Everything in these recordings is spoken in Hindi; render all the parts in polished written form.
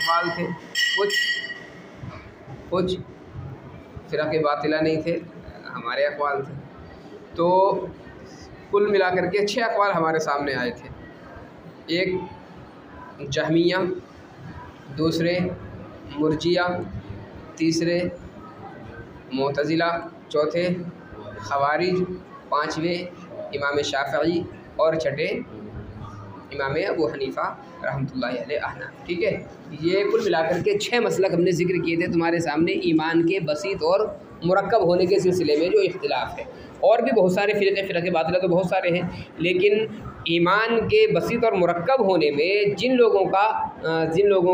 अक़वाल थे, कुछ फ़िरक़े बातिला नहीं थे, हमारे अक़वाल थे। तो कुल मिलाकर के 6 अक़वाल हमारे सामने आए थे। एक जहमिया, दूसरे मुर्जिया, तीसरे मुअतज़िला, चौथे ख़वारिज, पाँचवें इमाम शाफ़िई और छठे इमाम अबू हनीफ़ा रहमतुल्लाहि अलैह अहनाफ़। ठीक है, ये कुल मिलाकर के 6 मसलक हमने ज़िक्र किए थे तुम्हारे सामने ईमान के बसीत और मुरक्कब होने के सिलसिले में जो इख्तिलाफ़ है। और भी बहुत सारे फ़िरक़े बातिला तो बहुत सारे हैं, लेकिन ईमान के बसीत और मुरक्कब होने में जिन लोगों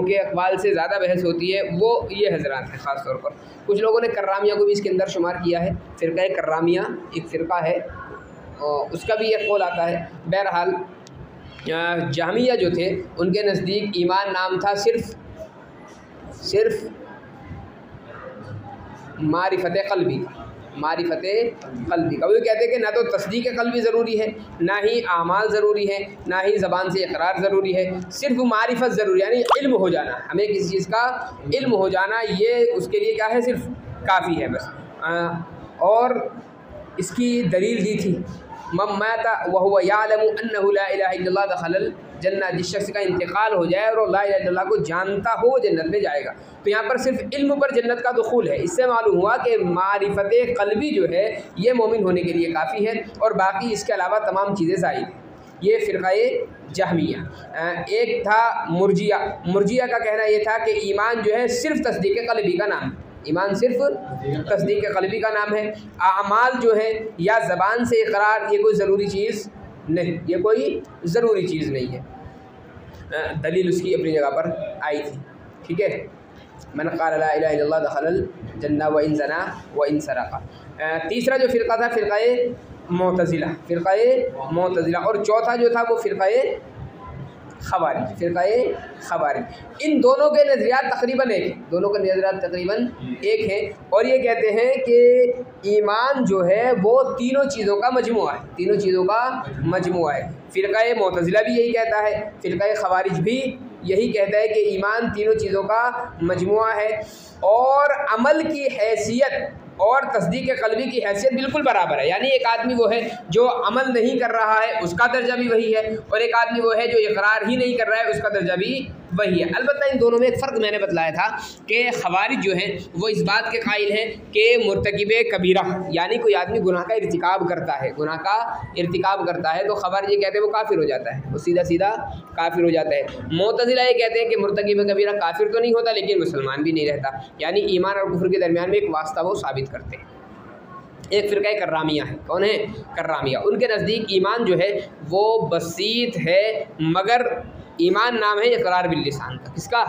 के अक़वाल से ज़्यादा बहस होती है वो ये हज़रात हैं ख़ास तौर पर। कुछ लोगों ने कर्रामिया को भी इसके अंदर शुमार किया है। फ़िरक़ा कर्रामिया एक फ़िरक़ा है, उसका भी एक कौल आता है। बहरहाल जहमिया जो थे उनके नज़दीक ईमान नाम था सिर्फ़ मारिफ़त क़ल्बी का। वो कहते हैं कि ना तो तस्दीक़ क़ल्बी ज़रूरी है, ना ही आमाल ज़रूरी है, ना ही ज़बान से इक़रार ज़रूरी है, सिर्फ़ मारिफ़त ज़रूरी, यानी इल्म हो जाना, हमें किसी चीज़ का इल्म हो जाना, ये उसके लिए क्या है, सिर्फ़ काफ़ी है बस। और इसकी दलील दी थी मन माता व हुवा यअलमु अन्नहु ला इलाहा इल्लल्लाह दखलल जन्नह, जिस शख्स का इंतकाल हो जाए और ला इलाहा इल्लल्लाह को जानता हो वो जन्नत में जाएगा। तो यहाँ पर सिर्फ इल्म पर जन्नत का दुखूल है। इससे मालूम हुआ कि मारिफत क़ल्बी जो है ये मोमिन होने के लिए काफ़ी है, और बाकी इसके अलावा तमाम चीज़ें ज़ाइद हैं। ये फ़िरक़ा जहमिया। एक था मुर्जिया का कहना ये था कि ईमान जो है सिर्फ़ तस्दीक़ क़ल्बी का नाम है, ईमान सिर्फ़ तस्दीक़ क़ल्बी का नाम है। आमाल जो है या ज़बान से इक़रार ये कोई ज़रूरी चीज़ नहीं, ये कोई ज़रूरी चीज़ नहीं है। दलील उसकी अपनी जगह पर आई थी। ठीक है, मन क़ाल ला इलाहा इल्लल्लाह दखलल जन्नह व इन ज़ना व इन सरक़ा। तीसरा जो फ़िरक़ा था फ़िरक़ा मुअतज़िला, और चौथा जो था वो फ़िरक़ा ख़वारिज। इन दोनों के नज़रियात तकरीबन एक हैं, और ये कहते हैं कि ईमान जो है वो तीनों चीज़ों का मजमुआ है। फ़िरक़ा मुअतज़िला भी यही कहता है, फ़िरक़ा ख़वारिज भी यही कहता है कि ईमान तीनों चीज़ों का मजमुआ है, और अमल की हैसियत और तस्दीक़ क़ल्बी की हैसियत बिल्कुल बराबर है। यानी एक आदमी वो है जो अमल नहीं कर रहा है उसका दर्जा भी वही है, और एक आदमी वो है जो इक़रार ही नहीं कर रहा है उसका दर्जा भी वही है। अलबत्ता इन दोनों में एक फ़र्क मैंने बतलाया था कि ख़वारिज जो हैं वो इस बात के कायल हैं कि मुर्तकिबे कबीरा, यानी कोई आदमी गुनाह का इर्तिकाब करता है तो ख़वारिज ये कहते हैं वो काफ़िर हो जाता है, वो सीधा काफ़िर हो जाता है। मुअतज़िला ये कहते हैं कि मुर्तकिबे कबीरा काफ़िर तो नहीं होता लेकिन मुसलमान भी नहीं रहता, यानी ईमान और कुफ्र के दरमियान में एक वास्ता वो साबित करते हैं। एक फ़िरक़ा कर्रामिया है। कौन है? कर्रामिया। उनके नज़दीक ईमान जो है वो बसीत है, मगर ईमान नाम है इक़रार बिल्लिसान का। किसका?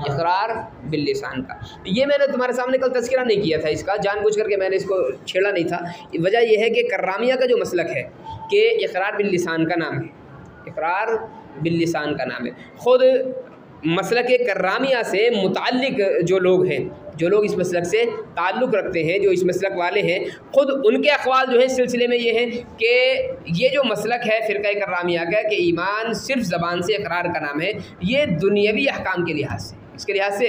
इक़रार बिल्लिसान का। ये मैंने तुम्हारे सामने कल तज़किरा नहीं किया था इसका, जानबूझ करके मैंने इसको छेड़ा नहीं था। वजह यह है कि कर्रामिया का जो मसलक है कि इक़रार बिल्लिसान का नाम है, इक़रार बिल्लिसान का नाम है। ख़ुद मसलक कर्रामिया से मुताल्लिक़ जो लोग इस मसलक से ताल्लुक़ रखते हैं, जो इस मसलक वाले हैं, ख़ुद उनके अक़वाल जो है सिलसिले में ये है कि ये जो मसलक है फ़िरक़ा कर्रामिया का कि ईमान सिर्फ़ ज़बान से इक़रार का नाम है, ये दुनियावी अहकाम के लिहाज से, इसके लिहाज से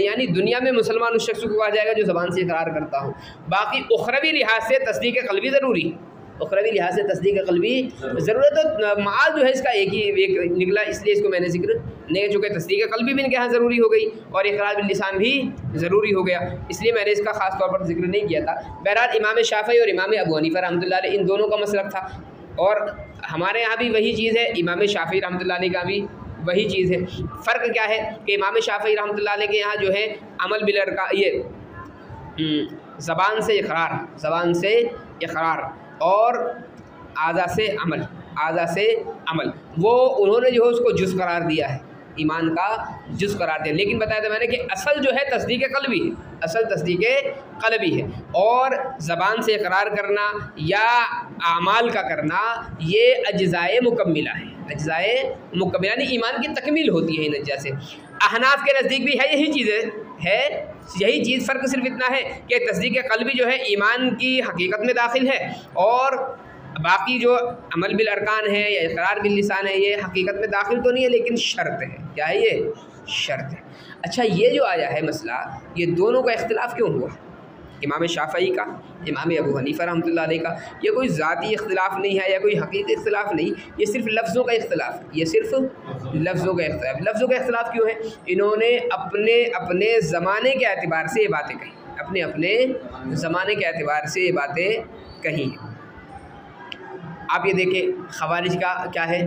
यानी दुनिया में मुसलमान उस शख्स को कहा जाएगा जो ज़बान से इक़रार करता हो। बाकी उख़रवी लिहाज से तस्दीक़ क़ल्बी ज़रूरी, उख़रवी लिहाज से तस्दीक़ क़ल्बी ज़रूरत। तो माल जो है इसका एक निकला, इसलिए इसको मैंने ज़िक्र नहीं किया, चूँकि तस्दीक़ क़ल्बी भी इनके यहाँ ज़रूरी हो गई और इक़रार बिल्लिसान भी ज़रूरी हो गया, इसलिए मैंने इसका ख़ास तौर पर ज़िक्र नहीं किया था। बहरहाल इमाम शाफ़िई और इमाम अबू हनीफ़ा रहमतुल्लाह अलैह इन दोनों का मसलक था, और हमारे यहाँ भी वही चीज़ है, इमाम शाफ़िई रहमतुल्लाह अलैह का भी वही चीज़ है। फ़र्क क्या है कि इमाम शाफ़िई रहमतुल्लाह अलैह के यहाँ जो है अमल बिलर का ये ज़बान से इक़रार और आज़ा से अमल वो उन्होंने जो है उसको जुज़ करार दिया है, ईमान का जुज़ करार दिया। लेकिन बताया था मैंने कि असल जो है तस्दीक़ क़ल्बी है, असल तस्दीक़ क़ल्बी है, और ज़बान से इक़रार करना या आमाल का करना ये अज्ज़ाए मुकम्मिला है, अज्ज़ाए मुकम्मिला यानी ईमान की तकमील होती है इन अज्ज़ा से। अहनाफ़ के नज़दीक भी है यही चीज़, फ़र्क सिर्फ इतना है कि तस्दीक़ क़ल्बी जो है ईमान की हकीकत में दाखिल है, और बाकी जो अमल बिल अरकान है या इक़रार बिल लिसान है ये हकीकत में दाखिल तो नहीं है लेकिन शर्त है। क्या है ये? शर्त है। अच्छा, ये जो आया है मसला, ये दोनों का इख्तिलाफ़ क्यों हुआ? इमाम शाफ़ई का, इमाम अबू हनीफ़ा रहमतुल्लाह अलैह का। ये कोई ज़ाती इख्तिलाफ़ नहीं है या कोई हकीकी इख्तिलाफ़ नहीं, ये सिर्फ लफ्ज़ों का इख्तिलाफ़, ये सिर्फ लफ्ज़ों का इख्तिलाफ़। लफ्ज़ों का इख्तिलाफ़ क्यों है? इन्होंने अपने अपने ज़माने के एतबार से ये बातें कही, अपने अपने ज़माने के एतबार से ये बातें कही। आप ये देखें, ख़वारिज का क्या है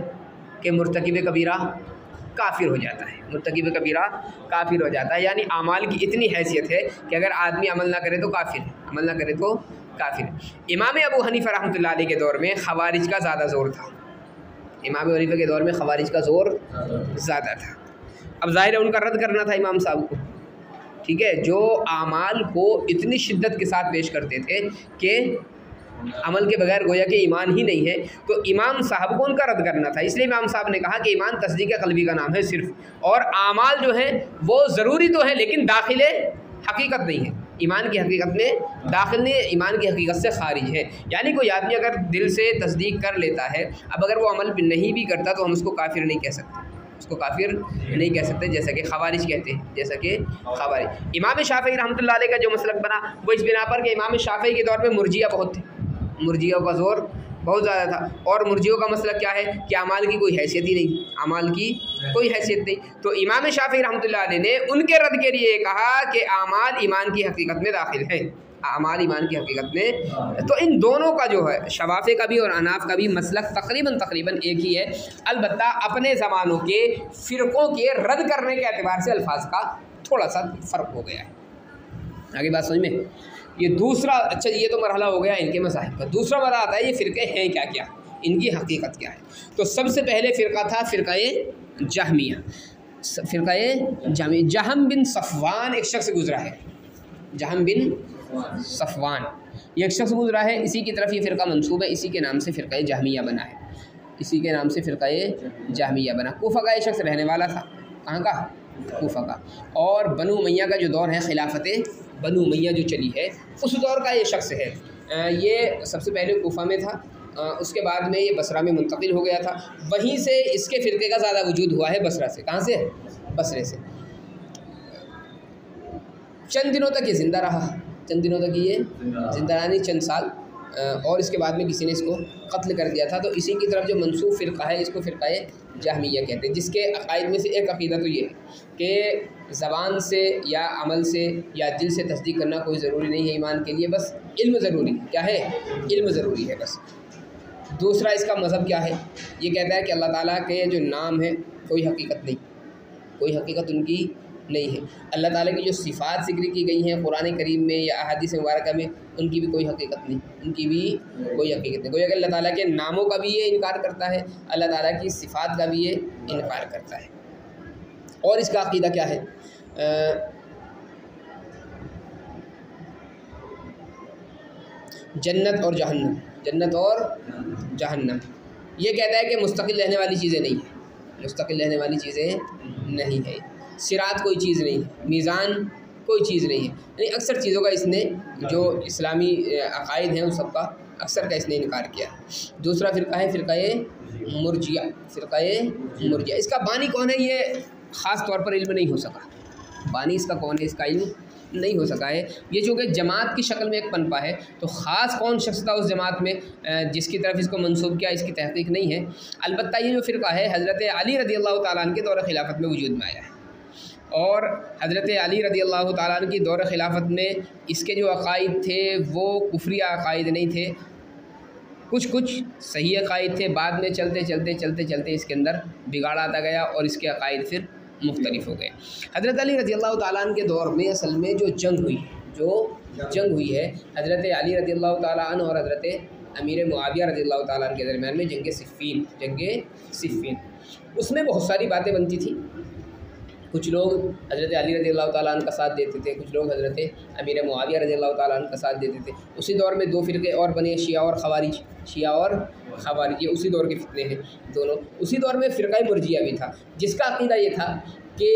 कि मुर्तकिब कबीरा काफिर हो जाता है, मुर्तकिब कबीरा काफिर हो जाता है, यानी आमाल की इतनी हैसियत है कि अगर आदमी अमल ना करे तो काफिर है, अमल ना करे तो काफिर है। इमाम अबू हनीफ़ा रहमतुल्लाह अलैह के दौर में ख़वारिज का ज़्यादा ज़ोर था, इमाम अबू हनीफ़ा के दौर में ख़वारिज का ज़ोर ज़्यादा था। अब ज़ाहिर है उनका रद्द करना था इमाम साहब को, ठीक है, जो आमाल को इतनी शिद्दत के साथ पेश करते थे कि अमल के बगैर गोया कि ईमान ही नहीं है, तो इमाम साहब को उनका रद्द करना था। इसलिए इमाम साहब ने कहा कि ईमान तस्दीक क़ल्बी का नाम है सिर्फ, और आमाल जो हैं वो ज़रूरी तो है लेकिन दाखिल हकीकत नहीं है, ईमान की हकीकत में दाखिल नहीं है, ईमान की हकीकत से खारिज है। यानी कोई आदमी अगर दिल से तस्दीक कर लेता है, अब अगर वो अमल नहीं भी करता तो हम उसको काफिर नहीं कह सकते, उसको काफिर नहीं कह सकते, जैसा कि ख़वारिज कहते हैं, जैसा कि ख़वारिज। इमाम शाफ़ई रहमतुल्लाह अलैह का जो मसलक बना वो इस बिना पर कि इमाम शाफ़ई के दौर में मुर्जिया बहुत थे, मुर्जियों का ज़ोर बहुत ज़्यादा था, और मुर्जियों का मसला क्या है कि अमाल की कोई हैसियत ही नहीं, अमाल की कोई हैसियत नहीं। तो इमाम शाफ़ी रहमतुल्लाह अलैह ने उनके रद्द के लिए कहा कि अमाल ईमान की हकीकत में दाखिल है, अमाल ईमान की हकीकत में। तो इन दोनों का जो है, शवाफ़े का भी और अनाफ का भी मसलक तकरीबन एक ही है, अलबत्ता अपने ज़मानों के फ़िरक़ों के रद्द करने के एतबार से अल्फाज का थोड़ा सा फ़र्क हो गया है। आगे बात समझ में? ये दूसरा, अच्छा ये तो मरहला हो गया इनके मसाहिब का। दूसरा मरहला आता है ये फ़िरक़े हैं क्या क्या, इनकी हकीकत क्या है। तो सबसे पहले फ़िरक़ा था फ़िरक़े जहमिया, फ़िरक़े जहमिया। जहम बिन सफ़वान एक शख्स गुज़रा है, जहम बिन सफ़वान ये एक शख्स गुज़रा है, इसी की तरफ ये फ़िरक़ा मंसूब है, इसी के नाम से फ़िरक़े जहमिया बना है, इसी के नाम से फ़िरक़े जहमिया बना। कूफ़ा का ये शख्स रहने वाला था, कहाँ का? कूफ़ा का। और बनु उमैया का जो दौर है, खिलाफत बनु उमैया जो चली है, उस दौर का ये शख्स है। ये सबसे पहले कूफ़ा में था, उसके बाद में ये बसरा में मुंतकिल हो गया था, वहीं से इसके फ़िरक़े का ज़्यादा वजूद हुआ है बसरा से। कहाँ से? बसरे से। चंद दिनों तक ये ज़िंदा रहा, चंद दिनों तक ये ज़िंदा रहा, चंद साल, और इसके बाद में किसी ने इसको कत्ल कर दिया था। तो इसी की तरफ जो मनसूब फ़िरक़ा है इसको फ़िरक़े जहमिया कहते हैं, जिसके अक़ाइद में से एक अक़ीदा तो ये है कि ज़बान से या अमल से या दिल से तस्दीक करना कोई ज़रूरी नहीं है ईमान के लिए, बस इल्म ज़रूरी है। क्या है? इल्म ज़रूरी है बस। दूसरा इसका मज़हब क्या है? ये कहता है कि अल्लाह ताला के जो नाम है कोई हकीकत नहीं, कोई हकीकत उनकी नहीं है। अल्लाह ताला की जो सिफ़ात ज़िक्र की गई हैं कुरान करीम में या अहादीस मुबारका में, उनकी भी कोई हकीकत नहीं, उनकी भी कोई हकीकत नहीं। कोई अगर अल्लाह ताला के नामों का भी ये इनकार करता है, अल्लाह ताला की सिफ़ात का भी ये इनकार करता है। और इसका अक़ीदा क्या है? जन्नत और जहन्नम, जन्नत और जहन्नम, ये कहता है कि मुस्तकिल रहने वाली चीज़ें नहीं है, मुस्तकिल रहने वाली चीज़ें नहीं है, सिरात कोई चीज़ नहीं है, मीज़ान कोई चीज़ नहीं है। यानी अक्सर चीज़ों का इसने, जो इस्लामी अक़ाइद हैं उन सब का अक्सर का इसने इनकार किया। दूसरा फ़िरक़ा है फ़िरक़े मुर्जिया, फ़िरक़े मुर्जिया। इसका बानी कौन है ये ख़ास तौर पर इल्म नहीं हो सका, बानी इसका कौन है इसका इल्म नहीं हो सका है। ये चूँकि जमात की शक्ल में एक पनपा है, तो ख़ास कौन शख्स था उस जमात में जिसकी तरफ इसको मंसूब किया, इसकी तहक़ीक़ नहीं है। अलबत्ता ये जो फ़िरक़ा है हज़रत अली रज़ियल्लाहु ताला अन्हु के दौर खिलाफत में वजूद में आया है, और हज़रत अली रज़ियल्लाहु ताला अन्हु की दौर खिलाफत में इसके जो अक़ाइद थे वो कुफ्रिया अक़ाइद नहीं थे, कुछ सही अक़ाइद थे। बाद में चलते चलते इसके अंदर बिगाड़ आता गया और इसके अक़ाइद फिर मुख्तलिफ हो गए। हज़रत अली रज़ियल्लाहु ताला अन्हु के दौर में असल में जो जंग हुई है हज़रत अली रज़ियल्लाहु ताला अन्हु और हज़रत अमीर मुआविया रज़ियल्लाहु ताला अन्हु के दरमियान में जंग सिफ़ीन, उसमें बहुत सारी बातें बनती थी। कुछ लोग हज़रत अली रज़ियल्लाहु ताला अन्हु का साथ देते थे, कुछ लोग हज़रत अमीर मुआविया रज़ियल्लाहु ताला अन्हु का साथ देते थे। उसी दौर में दो फ़िरक़े और बने, शिया और ख़वारिज, ये उसी दौर के फितने हैं दोनों। उसी दौर में फ़िरक़ा मुर्जिया भी था, जिसका अक़ीदा ये था कि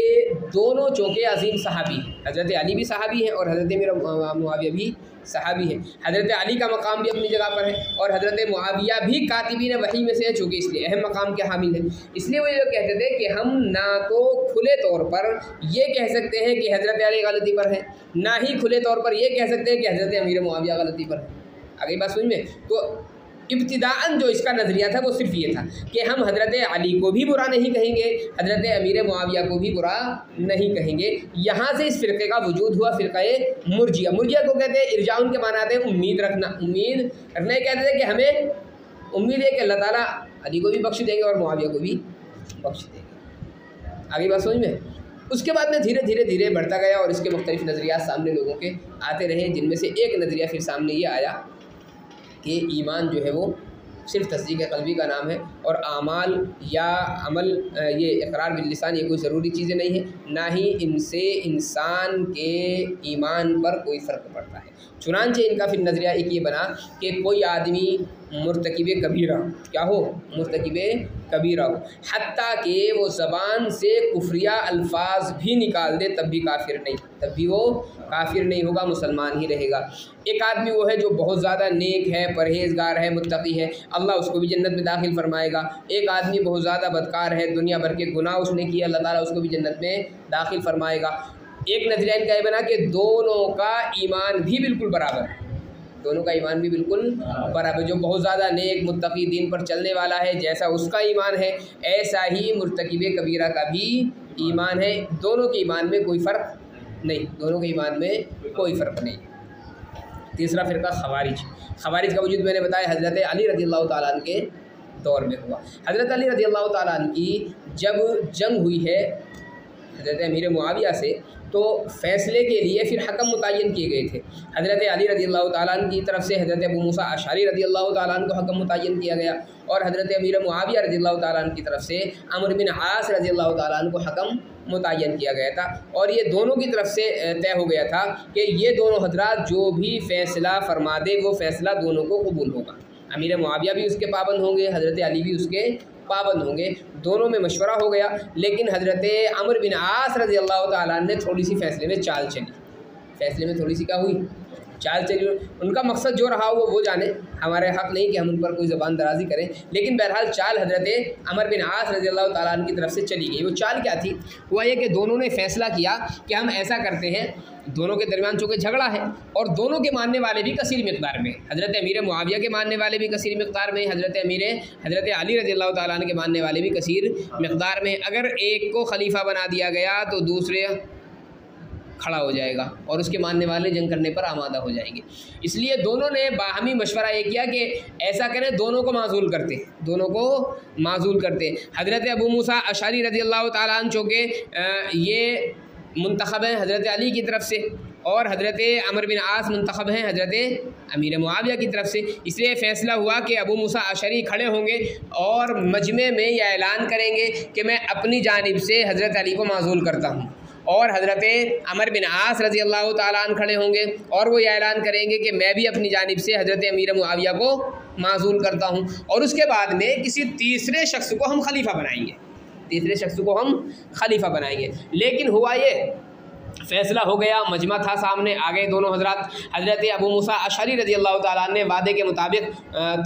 दोनों चौके अजीम सहाबी हैं, हज़रत अली भी सहाबी हैं और हज़रत मीर मुआविया भी सहाबी हैं। हज़रत अली का मकाम भी अपनी जगह पर है और हज़रत मुआविया भी कातिबीन वही में से है, चूँकि इसलिए अहम मकाम के हामिल हैं। इसलिए वो ये कहते थे कि हम ना तो खुले तौर पर ये कह सकते हैं कि हज़रत अली गलती पर है, ना ही खुले तौर पर ये कह सकते हैं कि हज़रत अमीर मुआविया गलती पर है। आगे बात समझ में? तो इब्तिदाअन जो इसका नज़रिया था वो सिर्फ ये था कि हम हज़रत अली को भी बुरा नहीं कहेंगे, हज़रत अमीर मुआविया को भी बुरा नहीं कहेंगे। यहाँ से इस फ़िरक़े का वजूद हुआ, फ़िरक़े मुर्जिया। मुर्जिया को कहते हैं इरजाउन के माना आते हैं उम्मीद रखना। उम्मीद रखना कहते थे कि हमें उम्मीद है कि अल्लाह ताला अली को भी बख्श देंगे और मुआविया को भी बख्श देंगे। आगे बात समझ में? उसके बाद में धीरे धीरे धीरे बढ़ता गया और इसके मुख्तलिफ नज़रियात सामने लोगों के आते रहे, जिनमें से एक नज़रिया फिर सामने ये आया कि ईमान जो है वो सिर्फ तस्दीक़ क़ल्बी का नाम है और आमाल या अमल ये इक़रार बिल लिसान ये कोई ज़रूरी चीज़ें नहीं है, ना ही इनसे इंसान के ईमान पर कोई फ़र्क पड़ता है। चुनांचे इनका फिर नज़रिया एक ये बना कि कोई आदमी मुर्तकिब कबीरा क्या हो, मुर्तकिब कबीरा हो, हत्ता कि वो ज़बान से कुफ्रिया अल्फाज भी निकाल दे तब भी काफिर नहीं, तब भी वो काफिर नहीं होगा, मुसलमान ही रहेगा। एक आदमी वो है जो बहुत ज़्यादा नेक है, परहेज़गार है, मुत्तकी है, अल्लाह उसको भी जन्नत में दाखिल फरमाएगा। एक आदमी बहुत ज़्यादा बदकार है, दुनिया भर के गुनाह उसने किए, अल्लाह ताला उसको भी जन्नत में दाखिल फरमाएगा। एक नज़रिया इनका ये बना कि दोनों का ईमान भी बिल्कुल बराबर है, दोनों का ईमान भी बिल्कुल बराबर। जो बहुत ज़्यादा नेक मुत्तकी दीन पर चलने वाला है, जैसा उसका ईमान है ऐसा ही मुर्तकिब कबीरा का भी ईमान है। दोनों के ईमान में कोई फ़र्क नहीं, दोनों के ईमान में कोई फ़र्क नहीं। तीसरा फ़िरका ख़वारिज। ख़वारिज का वजूद मैंने बताया हज़रत अली रज़ियल्लाहु ताला अन्हु के दौर में हुआ। हज़रत अली रज़ियल्लाहु ताला अन्हु की जब जंग हुई है हज़रत अमीर मुआविया से, तो फ़ैसले के लिए फिर हकम मुतय्यन किए गए थे। हज़रत अली रज़ियल्लाहु ताला अन्हु की तरफ से हज़रत अबू मूसा अशअरी रज़ियल्लाहु ताला अन्हु को हकम मुतय्यन किया गया और हज़रत अमीर मुआविया रज़ियल्लाहु ताला अन्हु की तरफ से अम्र बिन आस रज़ियल्लाहु ताला अन्हु को हकम मुतय्यन किया गया था। और ये दोनों की तरफ से तय हो गया था कि ये दोनों हज़रात जो भी फ़ैसला फरमा दे वो फ़ैसला दोनों को कबूल होगा। अमीर मुआविया भी उसके पाबंद होंगे, हज़रत अली भी उसके पाबंद होंगे। दोनों में मशवरा हो गया, लेकिन हज़रत अम्र बिन आस रज़ियल्लाहु ताला ने थोड़ी सी फ़ैसले में चाल चली, फ़ैसले में थोड़ी सी क्या हुई, चाल चली। उनका मकसद जो रहा वो जाने, हमारे हक़ नहीं कि हम उन पर कोई ज़बान दराज़ी करें, लेकिन बहरहाल चाल हज़रत अम्र बिन आस रज़ियल्लाहु ताला अन्हु की तरफ से चली गई। वो चाल क्या थी? हुआ ये कि दोनों ने फ़ैसला किया कि हम ऐसा करते हैं, दोनों के दरमियान चूँकि झगड़ा है और दोनों के मानने वाले भी कसीर मिक़दार में, हज़रत अमीर मुआविया के मानने वाले भी कसीर मिक़दार में, हज़रत अली रज़ियल्लाहु ताला अन्हु के मानने वाले भी कसीर मिक़दार में। अगर एक को खलीफा बना दिया गया तो दूसरे खड़ा हो जाएगा और उसके मानने वाले जंग करने पर आमादा हो जाएंगे। इसलिए दोनों ने बाहमी मशवरा ये किया कि ऐसा करें, दोनों को माज़ूल करते, दोनों को माज़ूल करते। हज़रत अबू मूसा अशअरी रज़ियल्लाहु ताला अन्हु के ये मुंतखब हैं हज़रत अली की तरफ से और हज़रत अम्र बिन आस मुंतखब हैं हज़रत अमीर मुआविया की तरफ से। इसलिए फ़ैसला हुआ कि अबू मूसा अशअरी खड़े होंगे और मजमे में यह ऐलान करेंगे कि मैं अपनी जानिब से हज़रत अली को माज़ूल करता हूँ, और हज़रत अम्र बिन आस रज़ियल्लाहु ताला अन्हु खड़े होंगे और वो ये ऐलान करेंगे कि मैं भी अपनी जानिब से हज़रत अमीर मुआविया को माज़ूल करता हूँ। और उसके बाद में किसी तीसरे शख्स को हम खलीफा बनाएंगे, तीसरे शख्स को हम खलीफा बनाएंगे। लेकिन हुआ ये, फ़ैसला हो गया, मजमा था सामने, आ गए दोनों हज़रात। हज़रत अबू मूसा अशअरी रज़ियल्लाहु ताला अन्हु ने वादे के मुताबिक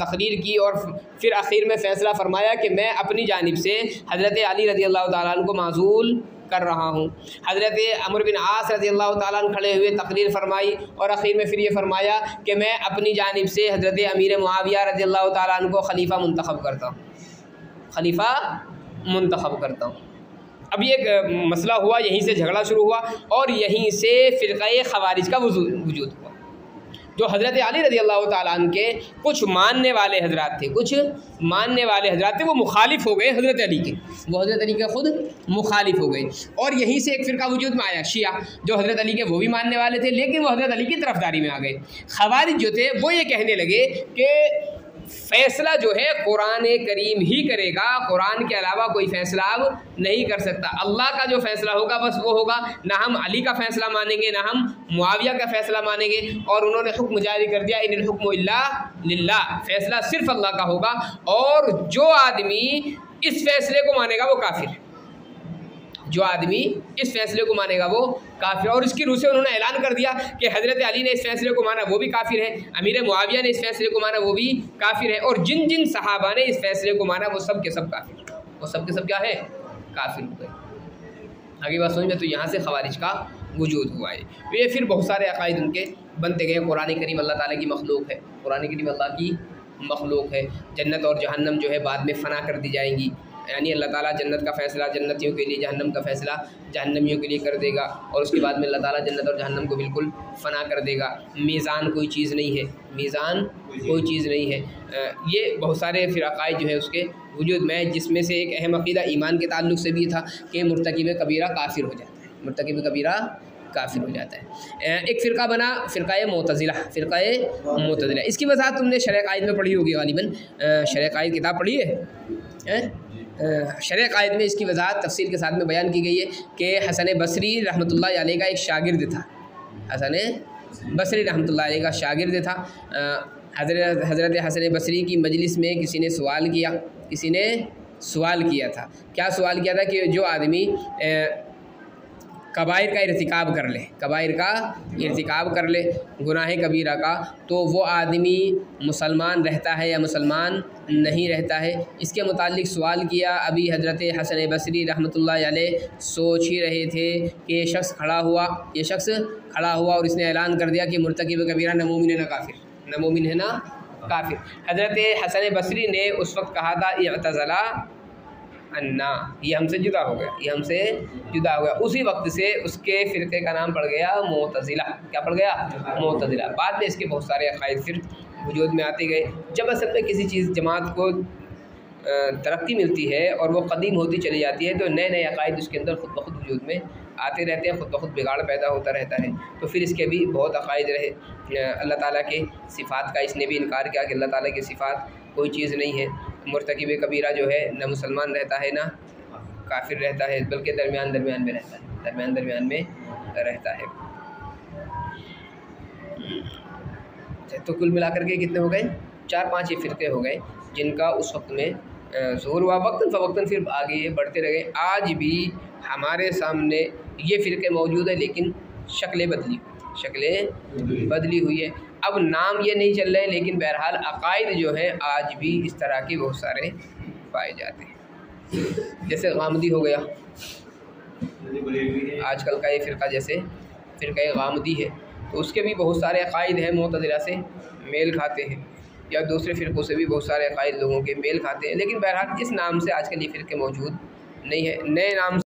तकरीर की और फिर आखिर में फ़ैसला फरमाया कि मैं अपनी जानिब से हज़रत अली रज़ियल्लाहु ताला अन्हु को माज़ूल कर रहा हूँ। हज़रत अम्र बिन आस रज़ियल्लाहु ताला अन्हु खड़े हुए तकरीर फरमाई और आखिर में फिर ये फरमाया कि मैं अपनी जानिब से हज़रत अमीर मुआविया रज़ियल्लाहु ताला अन्हु को खलीफा मुंतखब करता हूँ, खलीफा मुंतखब करता हूँ। अब ये एक मसला हुआ, यहीं से झगड़ा शुरू हुआ और यहीं से फ़िरक़े ख़वारिज का वजूद हुआ। जो हज़रत अली रज़ियल्लाहु ताला अन्हु के कुछ मानने वाले हज़रात थे, कुछ मानने वाले हज़रात थे, वो मुखालिफ हो गए हज़रत अली के, वो हज़रत अली के ख़ुद मुखालिफ हो गए। और यहीं से एक फ़िरका वजूद में आया शिया, जो हज़रत अली के वो भी मानने वाले थे लेकिन वो हज़रत अली की तरफदारी में आ गए। ख़वारिज जो थे वो ये कहने लगे कि फ़ैसला जो है कुरान करीम ही करेगा, कुरान के अलावा कोई फ़ैसला अब नहीं कर सकता। अल्लाह का जो फ़ैसला होगा बस वो होगा, ना हम अली का फ़ैसला मानेंगे ना हम मुआविया का फ़ैसला मानेंगे। और उन्होंने हुक्म जारी कर दिया, इनिल हुक्मु इल्ला लिल्लाह, फ़ैसला सिर्फ़ अल्लाह का होगा और जो आदमी इस फ़ैसले को मानेगा वो काफिर, जो आदमी इस फैसले को मानेगा वो काफिर। और इसकी रूह से उन्होंने ऐलान कर दिया कि हज़रत अली ने इस फैसले को माना वो भी काफिर है, अमीर मुआविया ने इस फैसले को माना वो भी काफिर है, और जिन जिन सहाबा ने इस फैसले को माना वो सब के सब काफिर, वो सब के सब क्या है, काफिर हो गए। आगे बात समझ में। तो यहाँ से खवारिज का वजूद हुआ है। ये फिर बहुत सारे अकायद उनके बनते गए। कुरान करीम अल्लाह ताला की मखलूक है, कुरान करीम अल्लाह की मखलूक है। जन्नत और जहन्नम जो है बाद में फ़ना कर दी जाएंगी, यानी अल्लाह ताला जन्नत का फ़ैसला जन्नतियों के लिए, जहन्नम का फ़ैसला जहन्नमियों के लिए कर देगा, और उसके बाद में अल्लाह ताला जन्नत और जहन्नम को बिल्कुल फ़ना कर देगा। मीज़ान कोई चीज़ नहीं है, मीज़ान कोई चीज़ नहीं है। ये बहुत सारे फिर अकायद जो है उसके वजूद में, जिसमें से एक अहम अक़ीदा ईमान के ताल्लुक़ से भी था कि मुर्तकिब कबीरा काफिर हो जाता है, मुर्तकिब कबीरा काफिर हो जाता है। एक फ़िरका बना फ़िरक़ाए मुअतज़िला, फ़िरक़ाए मुअतज़िला। इसकी वज़ाहत तुमने शरअ क़ाइद में पढ़ी होगी गालिबन, शरअ क़ाइद किताब पढ़ी है? शरअ क़ाइद में इसकी वज़ाहत तफ़सील के साथ में बयान की गई है कि हसन बसरी रहमतुल्लाह अलैह का एक शागिर्द था, हसन बसरी रहमतुल्लाह अलैह का शागिर्द था। हज़रत हसन बसरी की मजलिस में किसी ने सवाल किया, किसी ने सवाल किया था। क्या सवाल किया था कि जो आदमी कबाइर का इर्तिकाब कर ले, कबाइर का इर्तिकाब कर ले, गुनाह कबीरा का, तो वो आदमी मुसलमान रहता है या मुसलमान नहीं रहता है। इसके मुतालिक सवाल किया। अभी हज़रत हसन बसरी रहमतुल्लाह अलैह सोच ही रहे थे कि ये शख्स खड़ा हुआ और इसने ऐलान कर दिया कि मुर्तकिब कबीरा न मोमिन है न काफिर, न मोमिन है ना काफिर। हज़रत हसन बसरी ने उस वक्त कहा था इअ्तज़ला अन्ना, ये हमसे जुदा हो गया, ये हमसे जुदा हो गया। उसी वक्त से उसके फ़िरक़े का नाम पड़ गया मुअतज़िला। क्या पड़ गया? मुअतज़िला। बाद में इसके बहुत सारे अक़ायद फिर वजूद में आते गए। जब असल में किसी चीज़ जमात को तरक्की मिलती है और वो कदीम होती चली जाती है, तो नए नए अक़ायद उसके अंदर ख़ुद ब ख़ुद वजूद में आते रहते हैं, ख़ुद ब ख़ुद बिगाड़ पैदा होता रहता है। तो फिर इसके भी बहुत अक़ायद रहे। अल्लाह ताला के सिफ़ात का इसने भी इनकार किया कि अल्लाह ताला की सिफ़ात कोई चीज़ नहीं है। मुर्तकिब कबीरा जो है न मुसलमान रहता है ना काफिर रहता है, बल्कि दरमियान दरमियान में रहता है, दरमियान दरमियान में रहता है। तो कुल मिलाकर के कितने हो गए? 4-5 ये फ़िरक़े हो गए जिनका उस वक्त में ज़ुहूर हुआ। वक्तन फ़वक्तन फिर आगे ये बढ़ते रहे। आज भी हमारे सामने ये फ़िरक़े मौजूद है, लेकिन शक्लें बदली हुई है। अब नाम ये नहीं चल रहे, लेकिन बहरहाल अक़ायद जो है आज भी इस तरह के बहुत सारे पाए जाते हैं। जैसे गामदी हो गया आजकल का ये फ़िरक़ा, जैसे फ़िरक़ा गामदी है, तो उसके भी बहुत सारे अक़ायद हैं मुअतज़िला से मेल खाते हैं, या दूसरे फ़िरक़ों से भी बहुत सारे अक़ायद लोगों के मेल खाते हैं। लेकिन बहरहाल इस नाम से आजकल ये फ़िरक़े मौजूद नहीं है। नए नाम